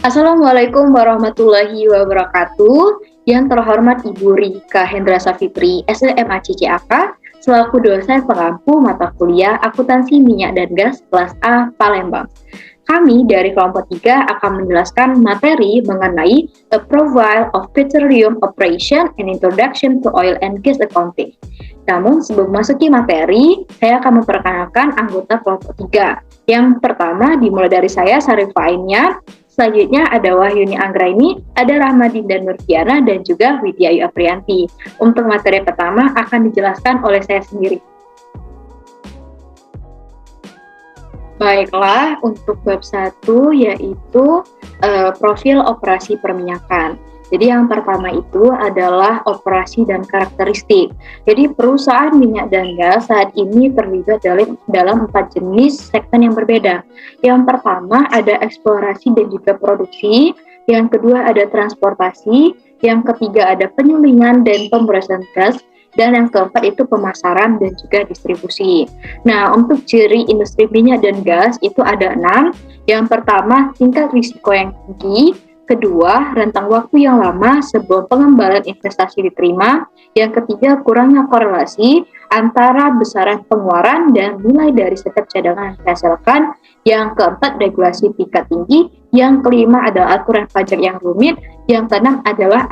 Assalamualaikum warahmatullahi wabarakatuh. Yang terhormat Ibu Rika Hendra Safitri, SMA CCAK, selaku dosen pengampu mata kuliah Akuntansi Minyak dan Gas kelas A Palembang. Kami dari kelompok 3 akan menjelaskan materi mengenai A Profile of Petroleum Operation and Introduction to Oil and Gas Accounting. Namun sebelum masuki materi, saya akan memperkenalkan anggota kelompok 3. Yang pertama dimulai dari saya, Sarifah Ainia. Selanjutnya ada Wahyuni Anggraini, ada Rahmadin dan Nurfiana, dan juga Widya Ayu Aprianti. Untuk materi pertama akan dijelaskan oleh saya sendiri. Baiklah, untuk bab 1 yaitu profil operasi perminyakan. Jadi yang pertama itu adalah operasi dan karakteristik. Jadi perusahaan minyak dan gas saat ini terlibat dalam 4 jenis segmen yang berbeda. Yang pertama ada eksplorasi dan juga produksi, yang kedua ada transportasi, yang ketiga ada penyulingan dan pemrosesan gas, dan yang keempat itu pemasaran dan juga distribusi. Nah, untuk ciri industri minyak dan gas itu ada 6. Yang pertama, tingkat risiko yang tinggi. Kedua, rentang waktu yang lama sebelum pengembangan investasi diterima. Yang ketiga, kurangnya korelasi antara besaran pengeluaran dan nilai dari setiap cadangan yang dihasilkan. Yang keempat, regulasi tingkat tinggi. Yang kelima adalah aturan pajak yang rumit. Yang keenam adalah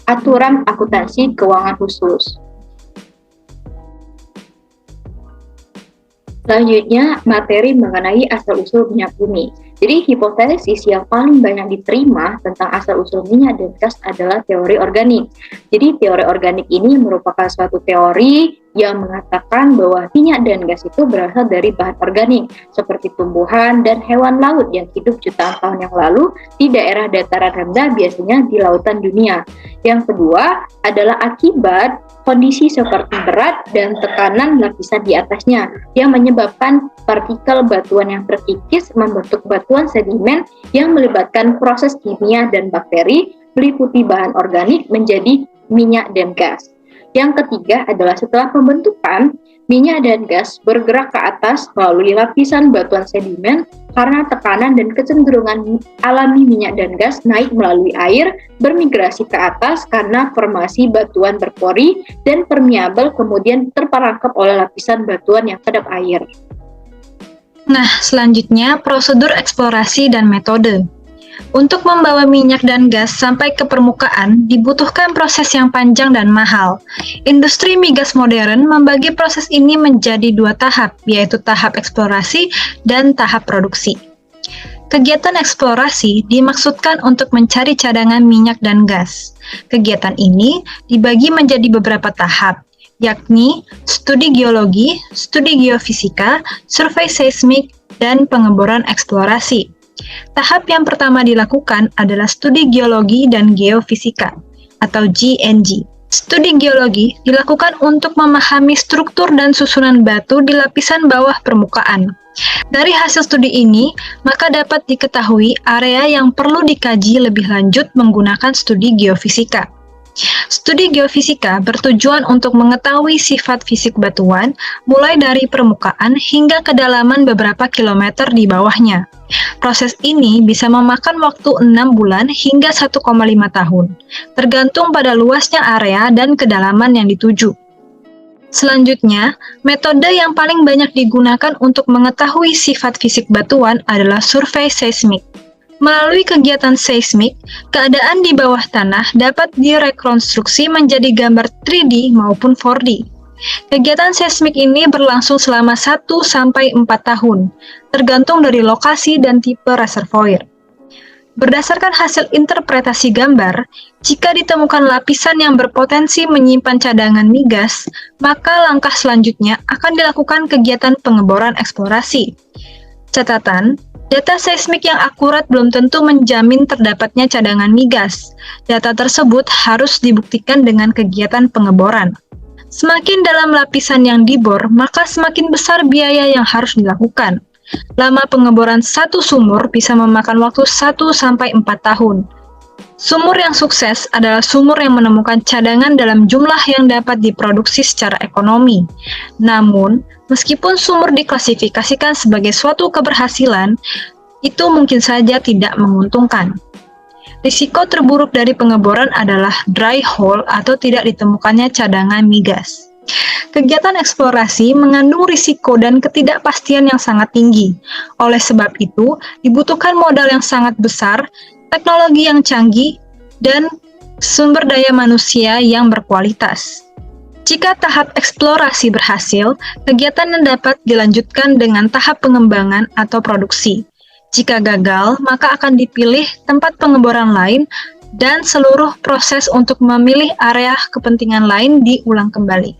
aturan akuntansi keuangan khusus. Selanjutnya, materi mengenai asal-usul minyak bumi. Jadi, hipotesis yang paling banyak diterima tentang asal-usul minyak dan gas adalah teori organik. Jadi, teori organik ini merupakan suatu teori yang mengatakan bahwa minyak dan gas itu berasal dari bahan organik, seperti tumbuhan dan hewan laut yang hidup jutaan tahun yang lalu di daerah dataran rendah, biasanya di lautan dunia. Yang kedua adalah akibat kondisi seperti berat dan tekanan lapisan di atasnya yang menyebabkan partikel batuan yang terkikis membentuk batuan sedimen yang melibatkan proses kimia dan bakteri meliputi bahan organik menjadi minyak dan gas. Yang ketiga adalah setelah pembentukan, minyak dan gas bergerak ke atas melalui lapisan batuan sedimen karena tekanan dan kecenderungan alami minyak dan gas naik melalui air bermigrasi ke atas karena formasi batuan berpori dan permeabel kemudian terperangkap oleh lapisan batuan yang kedap air. Nah, selanjutnya prosedur eksplorasi dan metode. Untuk membawa minyak dan gas sampai ke permukaan, dibutuhkan proses yang panjang dan mahal. Industri migas modern membagi proses ini menjadi 2 tahap, yaitu tahap eksplorasi dan tahap produksi. Kegiatan eksplorasi dimaksudkan untuk mencari cadangan minyak dan gas. Kegiatan ini dibagi menjadi beberapa tahap, yakni studi geologi, studi geofisika, survei seismik, dan pengeboran eksplorasi. Tahap yang pertama dilakukan adalah studi geologi dan geofisika atau GNG. Studi geologi dilakukan untuk memahami struktur dan susunan batu di lapisan bawah permukaan. Dari hasil studi ini, maka dapat diketahui area yang perlu dikaji lebih lanjut menggunakan studi geofisika. Studi geofisika bertujuan untuk mengetahui sifat fisik batuan mulai dari permukaan hingga kedalaman beberapa kilometer di bawahnya. Proses ini bisa memakan waktu 6 bulan hingga 1,5 tahun, tergantung pada luasnya area dan kedalaman yang dituju. Selanjutnya, metode yang paling banyak digunakan untuk mengetahui sifat fisik batuan adalah survei seismik. Melalui kegiatan seismik, keadaan di bawah tanah dapat direkonstruksi menjadi gambar 3D maupun 4D. Kegiatan seismik ini berlangsung selama 1-4 tahun, tergantung dari lokasi dan tipe reservoir. Berdasarkan hasil interpretasi gambar, jika ditemukan lapisan yang berpotensi menyimpan cadangan migas, maka langkah selanjutnya akan dilakukan kegiatan pengeboran eksplorasi. Catatan, data seismik yang akurat belum tentu menjamin terdapatnya cadangan migas. Data tersebut harus dibuktikan dengan kegiatan pengeboran. Semakin dalam lapisan yang dibor, maka semakin besar biaya yang harus dilakukan. Lama pengeboran satu sumur bisa memakan waktu 1-4 tahun. Sumur yang sukses adalah sumur yang menemukan cadangan dalam jumlah yang dapat diproduksi secara ekonomi. Namun, meskipun sumur diklasifikasikan sebagai suatu keberhasilan, itu mungkin saja tidak menguntungkan. Risiko terburuk dari pengeboran adalah dry hole atau tidak ditemukannya cadangan migas. Kegiatan eksplorasi mengandung risiko dan ketidakpastian yang sangat tinggi. Oleh sebab itu, dibutuhkan modal yang sangat besar, teknologi yang canggih, dan sumber daya manusia yang berkualitas. Jika tahap eksplorasi berhasil, kegiatan dapat dilanjutkan dengan tahap pengembangan atau produksi. Jika gagal, maka akan dipilih tempat pengeboran lain dan seluruh proses untuk memilih area kepentingan lain diulang kembali.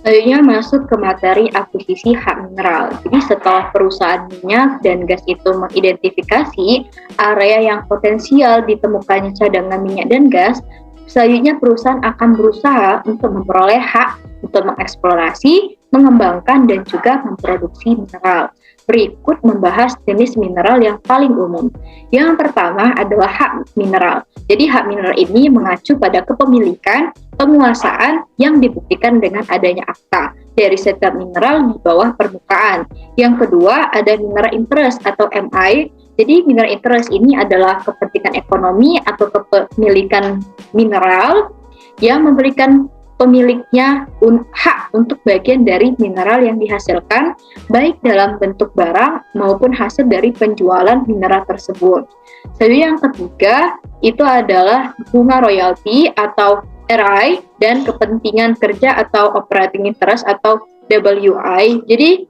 Selanjutnya masuk ke materi akuisisi hak mineral. Jadi setelah perusahaan minyak dan gas itu mengidentifikasi area yang potensial ditemukannya cadangan minyak dan gas, selanjutnya perusahaan akan berusaha untuk memperoleh hak untuk mengeksplorasi, mengembangkan, dan juga memproduksi mineral. Berikut membahas jenis mineral yang paling umum. Yang pertama adalah hak mineral. Jadi hak mineral ini mengacu pada kepemilikan, penguasaan yang dibuktikan dengan adanya akta dari setiap mineral di bawah permukaan. Yang kedua ada mineral interest atau MI. Jadi mineral interest ini adalah kepentingan ekonomi atau kepemilikan mineral yang memberikan pemiliknya hak untuk bagian dari mineral yang dihasilkan, baik dalam bentuk barang maupun hasil dari penjualan mineral tersebut. Selanjutnya yang ketiga, itu adalah bunga royalti atau RI dan kepentingan kerja atau operating interest atau WI. Jadi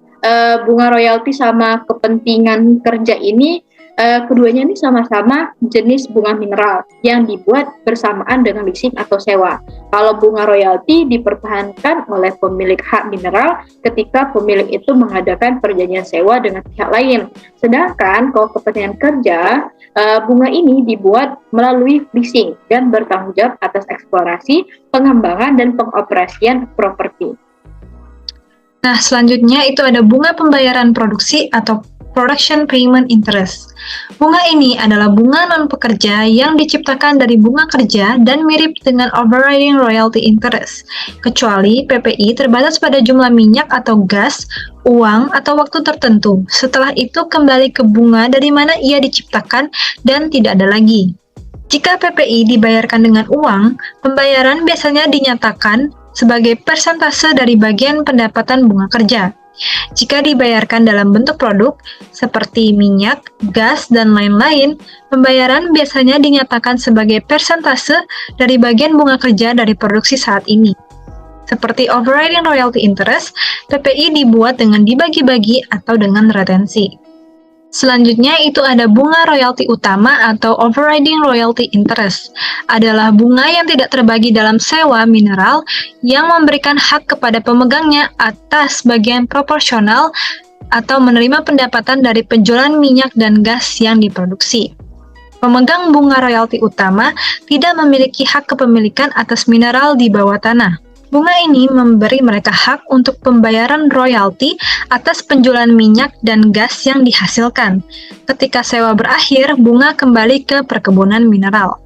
bunga royalti sama kepentingan kerja ini keduanya ini sama-sama jenis bunga mineral yang dibuat bersamaan dengan leasing atau sewa. Kalau bunga royalti dipertahankan oleh pemilik hak mineral ketika pemilik itu mengadakan perjanjian sewa dengan pihak lain. Sedangkan kalau kepentingan kerja, bunga ini dibuat melalui leasing dan bertanggung jawab atas eksplorasi, pengembangan, dan pengoperasian properti. Nah, selanjutnya itu ada bunga pembayaran produksi atau Production Payment Interest. Bunga ini adalah bunga non-pekerja yang diciptakan dari bunga kerja dan mirip dengan Overriding Royalty Interest, kecuali PPI terbatas pada jumlah minyak atau gas, uang, atau waktu tertentu. Setelah itu kembali ke bunga dari mana ia diciptakan dan tidak ada lagi. Jika PPI dibayarkan dengan uang, pembayaran biasanya dinyatakan sebagai persentase dari bagian pendapatan bunga kerja. Jika dibayarkan dalam bentuk produk, seperti minyak, gas, dan lain-lain, pembayaran biasanya dinyatakan sebagai persentase dari bagian bunga kerja dari produksi saat ini. Seperti Overriding Royalty Interest, PPI dibuat dengan dibagi-bagi atau dengan retensi. Selanjutnya itu ada bunga royalti utama atau Overriding Royalty Interest. Adalah bunga yang tidak terbagi dalam sewa mineral yang memberikan hak kepada pemegangnya atas bagian proporsional atau menerima pendapatan dari penjualan minyak dan gas yang diproduksi. Pemegang bunga royalti utama tidak memiliki hak kepemilikan atas mineral di bawah tanah. Bunga ini memberi mereka hak untuk pembayaran royalti atas penjualan minyak dan gas yang dihasilkan. Ketika sewa berakhir, bunga kembali ke perkebunan mineral.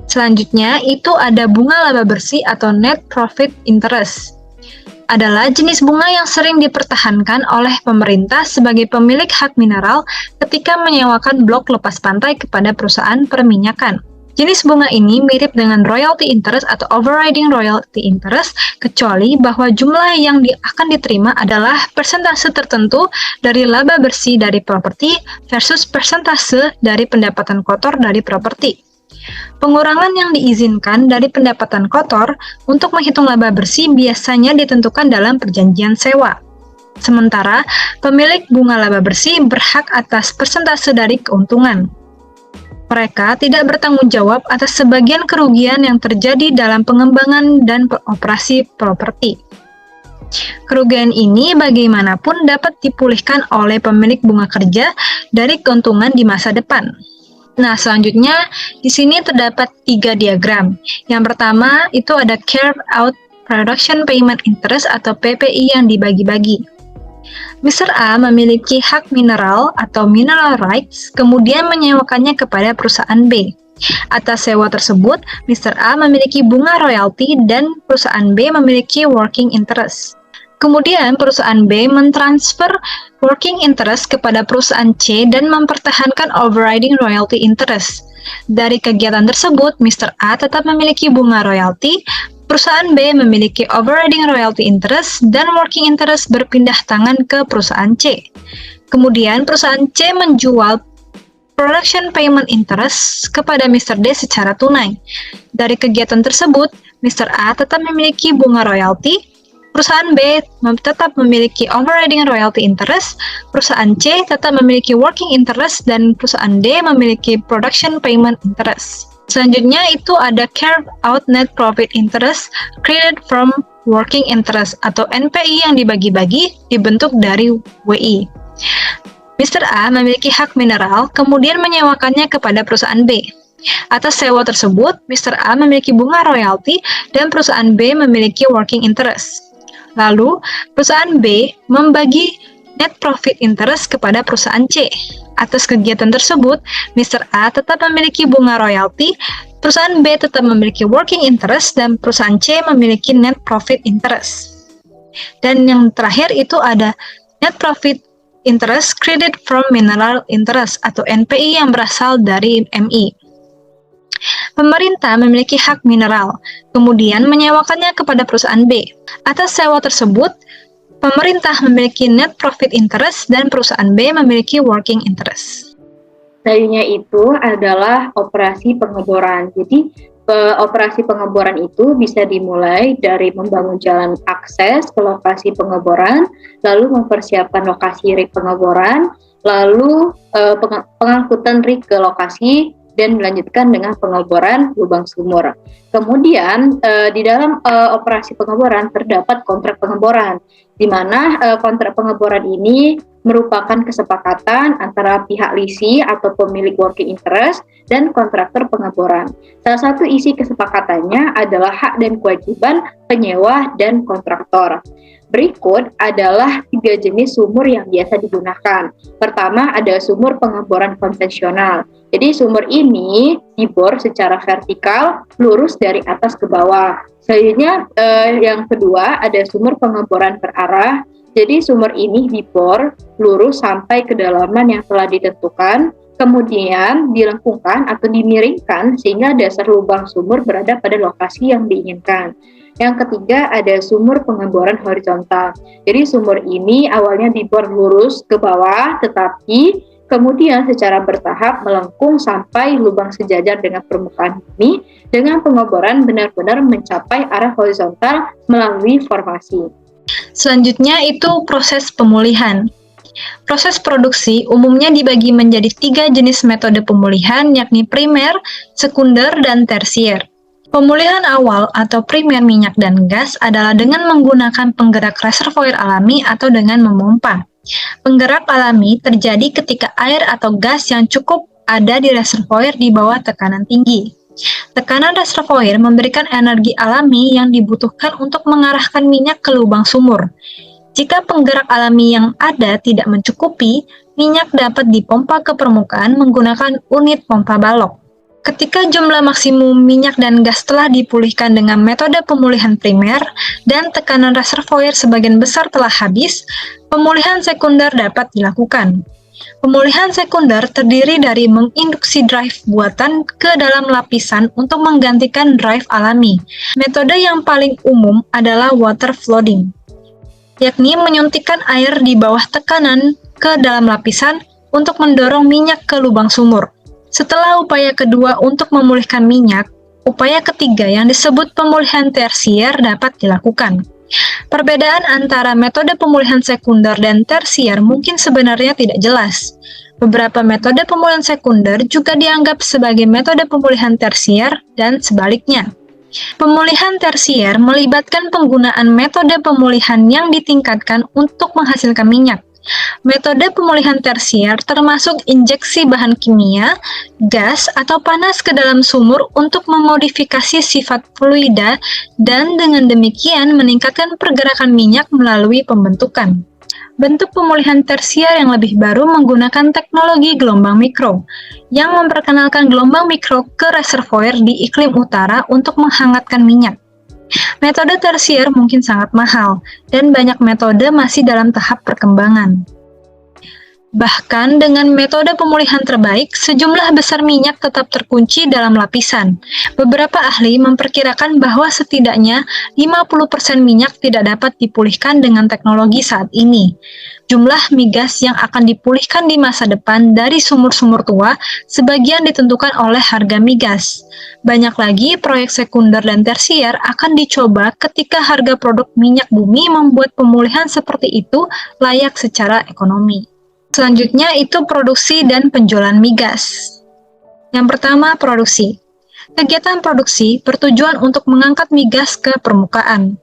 Selanjutnya, itu ada bunga laba bersih atau Net Profit Interest. Adalah jenis bunga yang sering dipertahankan oleh pemerintah sebagai pemilik hak mineral ketika menyewakan blok lepas pantai kepada perusahaan perminyakan. Jenis bunga ini mirip dengan royalty interest atau overriding royalty interest, kecuali bahwa jumlah yang akan diterima adalah persentase tertentu dari laba bersih dari properti versus persentase dari pendapatan kotor dari properti. Pengurangan yang diizinkan dari pendapatan kotor untuk menghitung laba bersih biasanya ditentukan dalam perjanjian sewa. Sementara, pemilik bunga laba bersih berhak atas persentase dari keuntungan. Mereka tidak bertanggung jawab atas sebagian kerugian yang terjadi dalam pengembangan dan operasi properti. Kerugian ini bagaimanapun dapat dipulihkan oleh pemilik bunga kerja dari keuntungan di masa depan. Nah, selanjutnya di sini terdapat 3 diagram. Yang pertama itu ada Carve Out Production Payment Interest atau PPI yang dibagi-bagi. Mr. A memiliki hak mineral atau mineral rights, kemudian menyewakannya kepada perusahaan B. Atas sewa tersebut, Mr. A memiliki bunga royalti dan perusahaan B memiliki working interest. Kemudian perusahaan B mentransfer working interest kepada perusahaan C dan mempertahankan overriding royalty interest. Dari kegiatan tersebut, Mr. A tetap memiliki bunga royalti, perusahaan B memiliki overriding royalty interest, dan working interest berpindah tangan ke perusahaan C. Kemudian, perusahaan C menjual production payment interest kepada Mr. D secara tunai. Dari kegiatan tersebut, Mr. A tetap memiliki bunga royalti, perusahaan B tetap memiliki overriding royalty interest, perusahaan C tetap memiliki working interest, dan perusahaan D memiliki production payment interest. Selanjutnya itu ada carved out net profit interest created from working interest atau NPI yang dibagi-bagi dibentuk dari WI. Mr. A memiliki hak mineral, kemudian menyewakannya kepada perusahaan B. Atas sewa tersebut, Mr. A memiliki bunga royalti dan perusahaan B memiliki working interest. Lalu, perusahaan B membagi net profit interest kepada perusahaan C. Atas kegiatan tersebut, Mr. A tetap memiliki bunga royalti, perusahaan B tetap memiliki working interest, dan perusahaan C memiliki net profit interest. Dan yang terakhir itu ada net profit interest credit from mineral interest atau NPI yang berasal dari MI. Pemerintah memiliki hak mineral, kemudian menyewakannya kepada perusahaan B. Atas sewa tersebut, pemerintah memiliki net profit interest dan perusahaan B memiliki working interest. Selanjutnya itu adalah operasi pengeboran. Jadi, operasi pengeboran itu bisa dimulai dari membangun jalan akses ke lokasi pengeboran, lalu mempersiapkan lokasi rig pengeboran, lalu pengangkutan rig ke lokasi, dan melanjutkan dengan pengeboran lubang sumur. Kemudian di dalam operasi pengeboran terdapat kontrak pengeboran, di mana kontrak pengeboran ini merupakan kesepakatan antara pihak lisi atau pemilik working interest dan kontraktor pengeboran. Salah satu isi kesepakatannya adalah hak dan kewajiban penyewa dan kontraktor. Berikut adalah 3 jenis sumur yang biasa digunakan. Pertama ada sumur pengeboran konvensional. Jadi sumur ini dibor secara vertikal, lurus dari atas ke bawah. Selanjutnya yang kedua ada sumur pengeboran berarah. Jadi sumur ini dibor lurus sampai kedalaman yang telah ditentukan, kemudian dilengkungkan atau dimiringkan sehingga dasar lubang sumur berada pada lokasi yang diinginkan. Yang ketiga ada sumur pengeboran horizontal. Jadi sumur ini awalnya dibor lurus ke bawah, tetapi kemudian secara bertahap melengkung sampai lubang sejajar dengan permukaan bumi dengan pengeboran benar-benar mencapai arah horizontal melalui formasi. Selanjutnya itu proses pemulihan. Proses produksi umumnya dibagi menjadi 3 jenis metode pemulihan, yakni primer, sekunder, dan tersier. Pemulihan awal atau primer minyak dan gas adalah dengan menggunakan penggerak reservoir alami atau dengan memompa. Penggerak alami terjadi ketika air atau gas yang cukup ada di reservoir di bawah tekanan tinggi. Tekanan reservoir memberikan energi alami yang dibutuhkan untuk mengarahkan minyak ke lubang sumur. Jika penggerak alami yang ada tidak mencukupi, minyak dapat dipompa ke permukaan menggunakan unit pompa balok. Ketika jumlah maksimum minyak dan gas telah dipulihkan dengan metode pemulihan primer dan tekanan reservoir sebagian besar telah habis, pemulihan sekunder dapat dilakukan. Pemulihan sekunder terdiri dari menginduksi drive buatan ke dalam lapisan untuk menggantikan drive alami. Metode yang paling umum adalah water flooding, yakni menyuntikkan air di bawah tekanan ke dalam lapisan untuk mendorong minyak ke lubang sumur. Setelah upaya kedua untuk memulihkan minyak, upaya ketiga yang disebut pemulihan tersier dapat dilakukan. Perbedaan antara metode pemulihan sekunder dan tersier mungkin sebenarnya tidak jelas. Beberapa metode pemulihan sekunder juga dianggap sebagai metode pemulihan tersier dan sebaliknya. Pemulihan tersier melibatkan penggunaan metode pemulihan yang ditingkatkan untuk menghasilkan minyak. Metode pemulihan tersier termasuk injeksi bahan kimia, gas, atau panas ke dalam sumur untuk memodifikasi sifat fluida dan dengan demikian meningkatkan pergerakan minyak melalui pembentukan. Bentuk pemulihan tersier yang lebih baru menggunakan teknologi gelombang mikro, yang memperkenalkan gelombang mikro ke reservoir di iklim utara untuk menghangatkan minyak. Metode tersier mungkin sangat mahal, dan banyak metode masih dalam tahap perkembangan. Bahkan dengan metode pemulihan terbaik, sejumlah besar minyak tetap terkunci dalam lapisan. Beberapa ahli memperkirakan bahwa setidaknya 50% minyak tidak dapat dipulihkan dengan teknologi saat ini. Jumlah migas yang akan dipulihkan di masa depan dari sumur-sumur tua sebagian ditentukan oleh harga migas. Banyak lagi proyek sekunder dan tersier akan dicoba ketika harga produk minyak bumi membuat pemulihan seperti itu layak secara ekonomi. Selanjutnya itu produksi dan penjualan migas. Yang pertama, produksi. Kegiatan produksi bertujuan untuk mengangkat migas ke permukaan.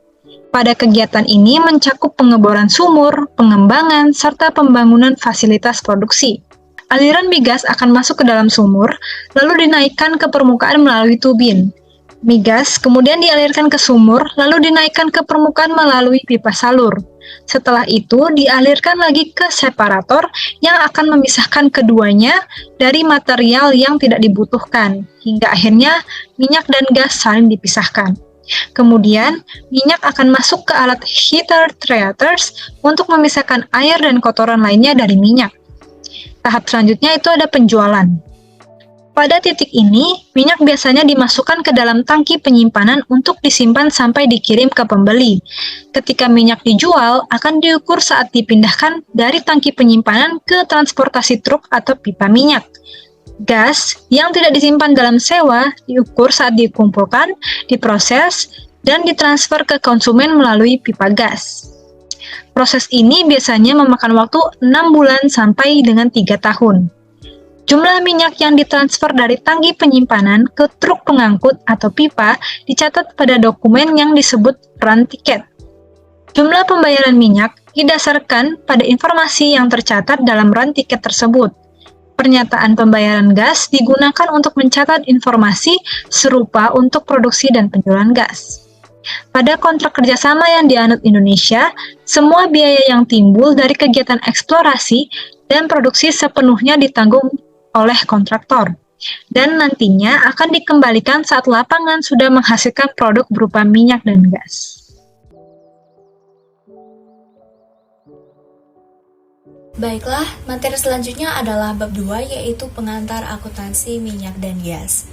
Pada kegiatan ini mencakup pengeboran sumur, pengembangan, serta pembangunan fasilitas produksi. Aliran migas akan masuk ke dalam sumur, lalu dinaikkan ke permukaan melalui tubin. Migas kemudian dialirkan ke sumur, lalu dinaikkan ke permukaan melalui pipa salur. Setelah itu, dialirkan lagi ke separator yang akan memisahkan keduanya dari material yang tidak dibutuhkan, hingga akhirnya minyak dan gas saling dipisahkan. Kemudian, minyak akan masuk ke alat heater treaters untuk memisahkan air dan kotoran lainnya dari minyak. Tahap selanjutnya itu ada penjualan. Pada titik ini, minyak biasanya dimasukkan ke dalam tangki penyimpanan untuk disimpan sampai dikirim ke pembeli. Ketika minyak dijual, akan diukur saat dipindahkan dari tangki penyimpanan ke transportasi truk atau pipa minyak. Gas yang tidak disimpan dalam sewa diukur saat dikumpulkan, diproses, dan ditransfer ke konsumen melalui pipa gas. Proses ini biasanya memakan waktu 6 bulan sampai dengan 3 tahun. Jumlah minyak yang ditransfer dari tangki penyimpanan ke truk pengangkut atau pipa dicatat pada dokumen yang disebut run ticket. Jumlah pembayaran minyak didasarkan pada informasi yang tercatat dalam run ticket tersebut. Pernyataan pembayaran gas digunakan untuk mencatat informasi serupa untuk produksi dan penjualan gas. Pada kontrak kerjasama yang dianut Indonesia, semua biaya yang timbul dari kegiatan eksplorasi dan produksi sepenuhnya ditanggung oleh kontraktor, dan nantinya akan dikembalikan saat lapangan sudah menghasilkan produk berupa minyak dan gas. Baiklah, materi selanjutnya adalah bab 2, yaitu pengantar akuntansi minyak dan gas.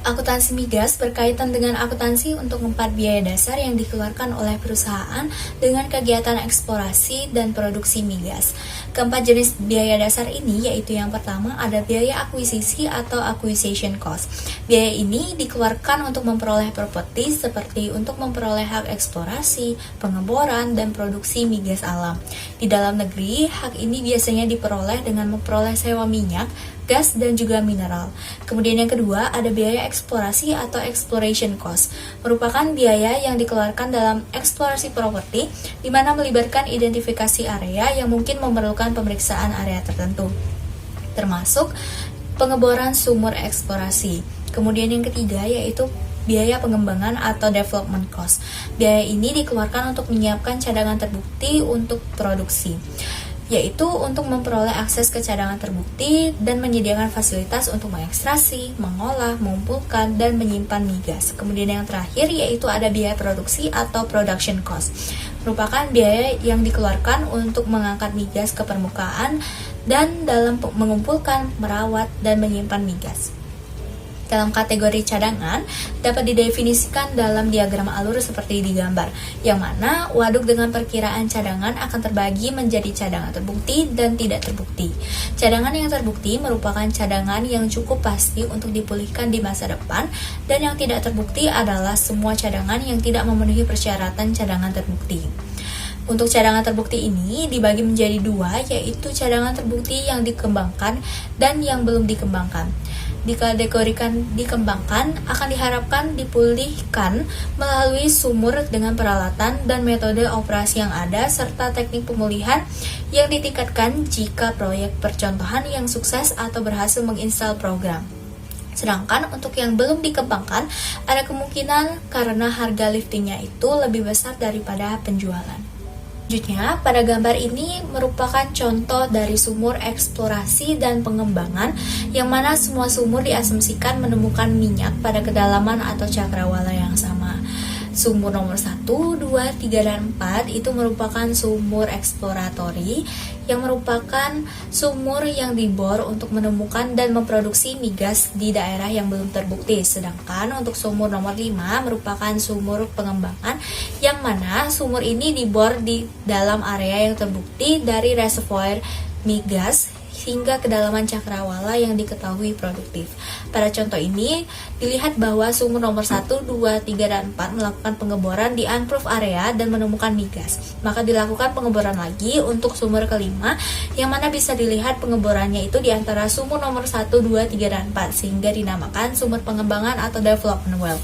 Akuntansi migas berkaitan dengan akuntansi untuk 4 biaya dasar yang dikeluarkan oleh perusahaan dengan kegiatan eksplorasi dan produksi migas. Keempat jenis biaya dasar ini yaitu yang pertama ada biaya akuisisi atau acquisition cost. Biaya ini dikeluarkan untuk memperoleh properti seperti untuk memperoleh hak eksplorasi, pengeboran, dan produksi migas alam. Di dalam negeri, hak ini biasanya diperoleh dengan memperoleh sewa minyak, gas, dan juga mineral. Kemudian yang kedua ada biaya eksplorasi atau exploration cost, merupakan biaya yang dikeluarkan dalam eksplorasi properti di mana melibatkan identifikasi area yang mungkin memerlukan pemeriksaan area tertentu, termasuk pengeboran sumur eksplorasi. Kemudian yang ketiga yaitu biaya pengembangan atau development cost. Biaya ini dikeluarkan untuk menyiapkan cadangan terbukti untuk produksi, yaitu untuk memperoleh akses ke cadangan terbukti dan menyediakan fasilitas untuk mengekstraksi, mengolah, mengumpulkan, dan menyimpan migas. Kemudian yang terakhir yaitu ada biaya produksi atau production cost, merupakan biaya yang dikeluarkan untuk mengangkat migas ke permukaan dan dalam mengumpulkan, merawat, dan menyimpan migas. Dalam kategori cadangan dapat didefinisikan dalam diagram alur seperti di gambar, yang mana waduk dengan perkiraan cadangan akan terbagi menjadi cadangan terbukti dan tidak terbukti. Cadangan yang terbukti merupakan cadangan yang cukup pasti untuk dipulihkan di masa depan, dan yang tidak terbukti adalah semua cadangan yang tidak memenuhi persyaratan cadangan terbukti. Untuk cadangan terbukti ini dibagi menjadi 2, yaitu cadangan terbukti yang dikembangkan dan yang belum dikembangkan. Dikategorikan dikembangkan akan diharapkan dipulihkan melalui sumur dengan peralatan dan metode operasi yang ada serta teknik pemulihan yang ditingkatkan jika proyek percontohan yang sukses atau berhasil menginstal program. Sedangkan untuk yang belum dikembangkan ada kemungkinan karena harga liftingnya itu lebih besar daripada penjualan. Selanjutnya, pada gambar ini merupakan contoh dari sumur eksplorasi dan pengembangan yang mana semua sumur diasumsikan menemukan minyak pada kedalaman atau cakrawala yang sama. Sumur nomor 1, 2, 3, dan 4 itu merupakan sumur eksploratori yang merupakan sumur yang dibor untuk menemukan dan memproduksi migas di daerah yang belum terbukti. Sedangkan untuk sumur nomor 5 merupakan sumur pengembangan yang mana sumur ini dibor di dalam area yang terbukti dari reservoir migas hingga kedalaman cakrawala yang diketahui produktif. Pada contoh ini, dilihat bahwa sumur nomor 1, 2, 3, dan 4 melakukan pengeboran di unproved area dan menemukan migas. Maka dilakukan pengeboran lagi untuk sumur kelima, yang mana bisa dilihat pengeborannya itu di antara sumur nomor 1, 2, 3, dan 4, sehingga dinamakan sumur pengembangan atau development well.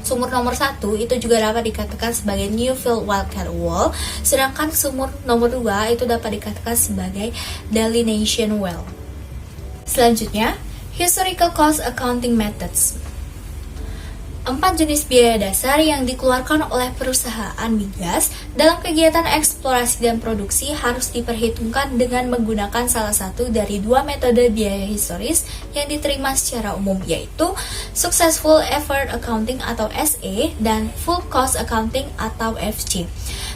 Sumur nomor 1 itu juga dapat dikatakan sebagai Newfield Wildcat Well, sedangkan sumur nomor 2 itu dapat dikatakan sebagai Delineation Well. Selanjutnya, Historical Cost Accounting Methods. 4 jenis biaya dasar yang dikeluarkan oleh perusahaan migas dalam kegiatan eksplorasi dan produksi harus diperhitungkan dengan menggunakan salah satu dari 2 metode biaya historis yang diterima secara umum, yaitu Successful Effort Accounting atau SE dan Full Cost Accounting atau FC.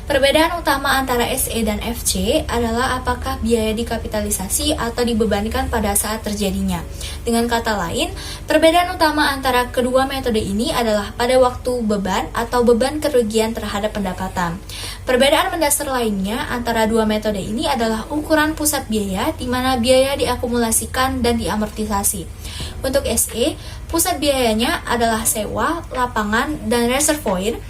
Perbedaan utama antara SE dan FC adalah apakah biaya dikapitalisasi atau dibebankan pada saat terjadinya. Dengan kata lain, perbedaan utama antara kedua metode ini adalah pada waktu beban atau beban kerugian terhadap pendapatan. Perbedaan mendasar lainnya antara dua metode ini adalah ukuran pusat biaya, di mana biaya diakumulasikan dan diamortisasi. Untuk SE, pusat biayanya adalah sewa, lapangan, dan reservoir.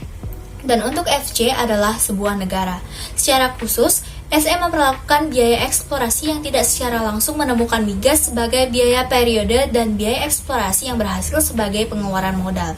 Dan untuk FC adalah sebuah negara. Secara khusus, SE memperlakukan biaya eksplorasi yang tidak secara langsung menemukan migas sebagai biaya periode dan biaya eksplorasi yang berhasil sebagai pengeluaran modal.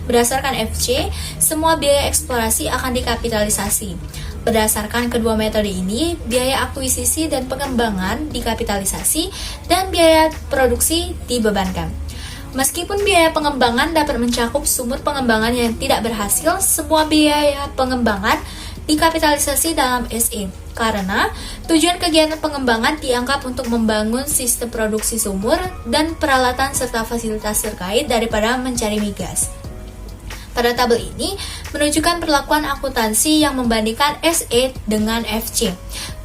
Berdasarkan FC, semua biaya eksplorasi akan dikapitalisasi. Berdasarkan kedua metode ini, biaya akuisisi dan pengembangan dikapitalisasi dan biaya produksi dibebankan. Meskipun biaya pengembangan dapat mencakup sumur pengembangan yang tidak berhasil, semua biaya pengembangan dikapitalisasi dalam SE, karena tujuan kegiatan pengembangan dianggap untuk membangun sistem produksi sumur dan peralatan serta fasilitas terkait daripada mencari migas. Pada tabel ini menunjukkan perlakuan akuntansi yang membandingkan SE dengan FC.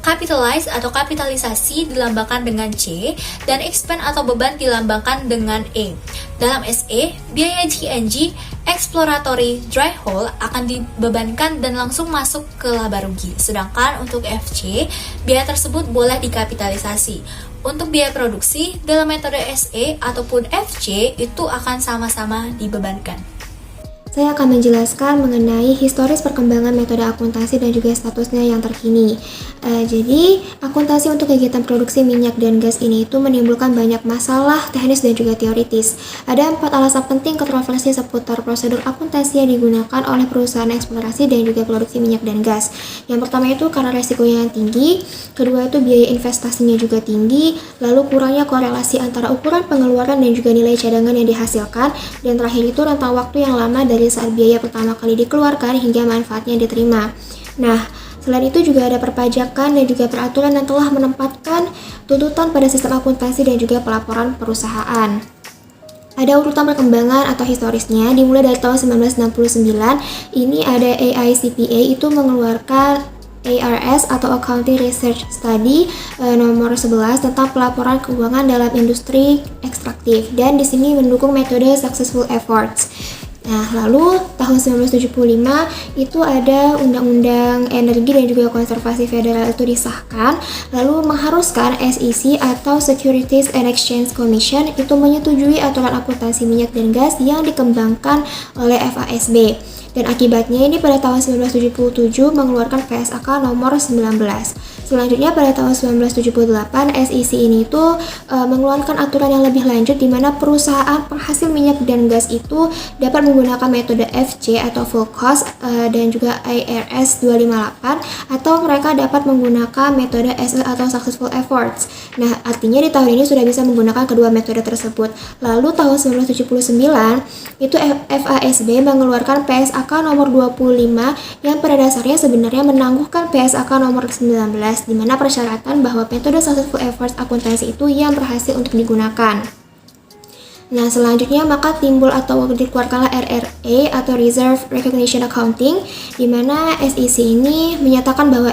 Capitalize atau kapitalisasi dilambangkan dengan C dan expend atau beban dilambangkan dengan E. Dalam SE, biaya GNG exploratory dry hole akan dibebankan dan langsung masuk ke laba rugi. Sedangkan untuk FC, biaya tersebut boleh dikapitalisasi. Untuk biaya produksi dalam metode SE ataupun FC itu akan sama-sama dibebankan. Saya akan menjelaskan mengenai historis perkembangan metode akuntansi dan juga statusnya yang terkini. Jadi, akuntansi untuk kegiatan produksi minyak dan gas ini itu menimbulkan banyak masalah teknis dan juga teoritis. Ada 4 alasan penting kontroversi seputar prosedur akuntansi yang digunakan oleh perusahaan eksplorasi dan juga produksi minyak dan gas. Yang pertama itu karena resikonya yang tinggi, kedua itu biaya investasinya juga tinggi, lalu kurangnya korelasi antara ukuran pengeluaran dan juga nilai cadangan yang dihasilkan, dan terakhir itu rentang waktu yang lama dari saat biaya pertama kali dikeluarkan hingga manfaatnya diterima. Nah, selain itu juga ada perpajakan dan juga peraturan yang telah menempatkan tuntutan pada sistem akuntansi dan juga pelaporan perusahaan. Ada urutan perkembangan atau historisnya, dimulai dari tahun 1969, ini ada AICPA itu mengeluarkan ARS atau Accounting Research Study nomor 11 tentang pelaporan keuangan dalam industri ekstraktif, dan di sini mendukung metode Successful Efforts. Nah, lalu tahun 1975 itu ada Undang-Undang Energi dan juga Konservasi Federal itu disahkan, lalu mengharuskan SEC atau Securities and Exchange Commission itu menyetujui aturan akuntansi minyak dan gas yang dikembangkan oleh FASB. Dan akibatnya ini pada tahun 1977 mengeluarkan PSAK nomor 19. Selanjutnya pada tahun 1978 SEC ini mengeluarkan aturan yang lebih lanjut di mana perusahaan penghasil minyak dan gas itu dapat menggunakan metode FC atau full cost dan juga IRS 258, atau mereka dapat menggunakan metode SE atau successful efforts. Nah, artinya di tahun ini sudah bisa menggunakan kedua metode tersebut. Lalu tahun 1979 itu FASB mengeluarkan PSAK nomor 25 yang pada dasarnya sebenarnya menangguhkan PSAK nomor 19, di mana persyaratan bahwa metode successful efforts akuntansi itu yang berhasil untuk digunakan. Nah, selanjutnya maka timbul atau dikeluarkanlah RRA atau Reserve Recognition Accounting, di mana SEC ini menyatakan bahwa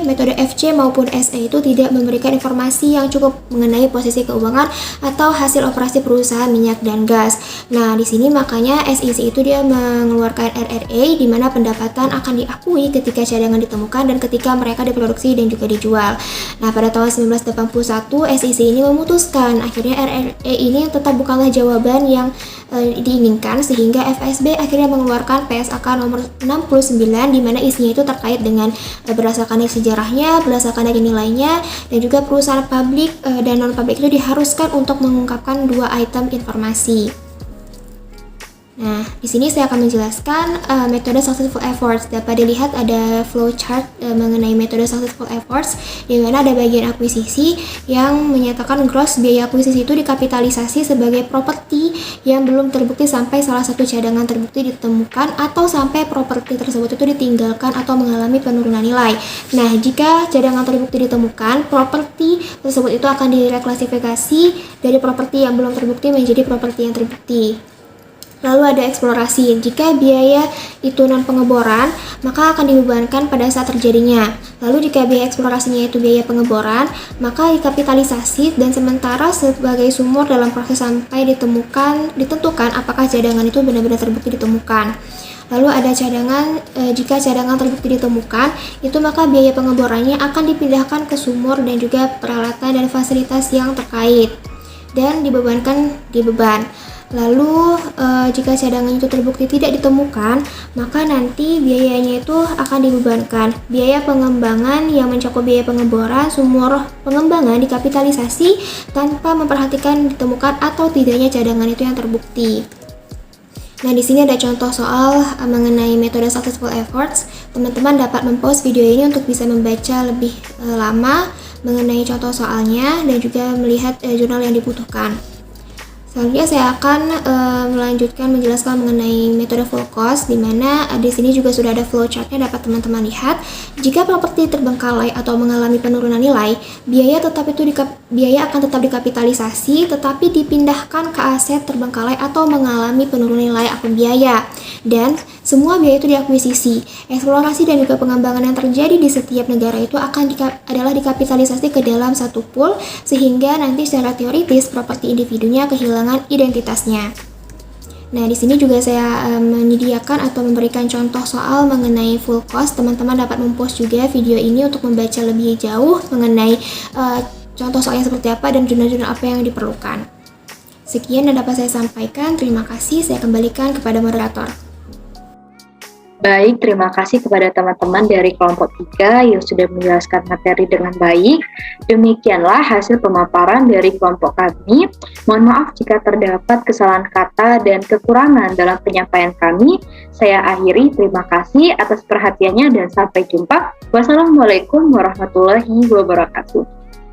metode FC maupun SA itu tidak memberikan informasi yang cukup mengenai posisi keuangan atau hasil operasi perusahaan minyak dan gas. Nah, di sini makanya SEC itu dia mengeluarkan RRA, di mana pendapatan akan diakui ketika cadangan ditemukan dan ketika mereka diproduksi dan juga dijual. Nah, pada tahun 1981 SEC ini memutuskan akhirnya RRA ini tetap bukanlah jawaban yang diinginkan, sehingga FSB akhirnya mengeluarkan PSAK nomor 69, di mana isinya itu terkait dengan berdasarkan sejarahnya, berdasarkan nilainya, dan juga perusahaan publik dan non-publik itu diharuskan untuk mengungkapkan 2 item informasi. Nah, di sini saya akan menjelaskan metode successful efforts. Dapat dilihat ada flowchart mengenai metode successful efforts, di mana ada bagian akuisisi yang menyatakan gross biaya akuisisi itu dikapitalisasi sebagai properti yang belum terbukti sampai salah satu cadangan terbukti ditemukan atau sampai properti tersebut itu ditinggalkan atau mengalami penurunan nilai. Nah, jika cadangan terbukti ditemukan, properti tersebut itu akan direklasifikasi dari properti yang belum terbukti menjadi properti yang terbukti. Lalu ada eksplorasi. Jika biaya itu non-pengeboran, maka akan dibebankan pada saat terjadinya. Lalu jika biaya eksplorasinya itu biaya pengeboran, maka dikapitalisasi dan sementara sebagai sumur dalam proses sampai ditentukan apakah cadangan itu benar-benar terbukti ditemukan. Lalu ada cadangan, jika cadangan terbukti ditemukan, itu maka biaya pengeborannya akan dipindahkan ke sumur dan juga peralatan dan fasilitas yang terkait dan dibebankan di beban. Lalu jika cadangan itu terbukti tidak ditemukan, maka nanti biayanya itu akan dibebankan. Biaya pengembangan yang mencakup biaya pengeboran sumur pengembangan dikapitalisasi tanpa memperhatikan ditemukan atau tidaknya cadangan itu yang terbukti. Nah, di sini ada contoh soal mengenai metode successful efforts. Teman-teman dapat mempost video ini untuk bisa membaca lebih lama mengenai contoh soalnya dan juga melihat jurnal yang dibutuhkan. Selanjutnya saya akan melanjutkan menjelaskan mengenai metode full cost, di mana di sini juga sudah ada flowchartnya dapat teman-teman lihat. Jika properti terbengkalai atau mengalami penurunan nilai, biaya akan tetap dikapitalisasi, tetapi dipindahkan ke aset terbengkalai atau mengalami penurunan nilai akun biaya. Dan semua biaya itu diakuisisi. Eksplorasi dan juga pengembangan yang terjadi di setiap negara itu adalah dikapitalisasi ke dalam satu pool, sehingga nanti secara teoritis properti individunya kehilangan identitasnya. Nah, di sini juga saya menyediakan atau memberikan contoh soal mengenai full cost. Teman-teman dapat mempost juga video ini untuk membaca lebih jauh mengenai contoh soalnya seperti apa dan jurnal-jurnal apa yang diperlukan. Sekian yang dapat saya sampaikan. Terima kasih. Saya kembalikan kepada moderator. Baik, terima kasih kepada teman-teman dari kelompok 3 yang sudah menjelaskan materi dengan baik. Demikianlah hasil pemaparan dari kelompok kami. Mohon maaf jika terdapat kesalahan kata dan kekurangan dalam penyampaian kami. Saya akhiri, terima kasih atas perhatiannya dan sampai jumpa. Wassalamualaikum warahmatullahi wabarakatuh.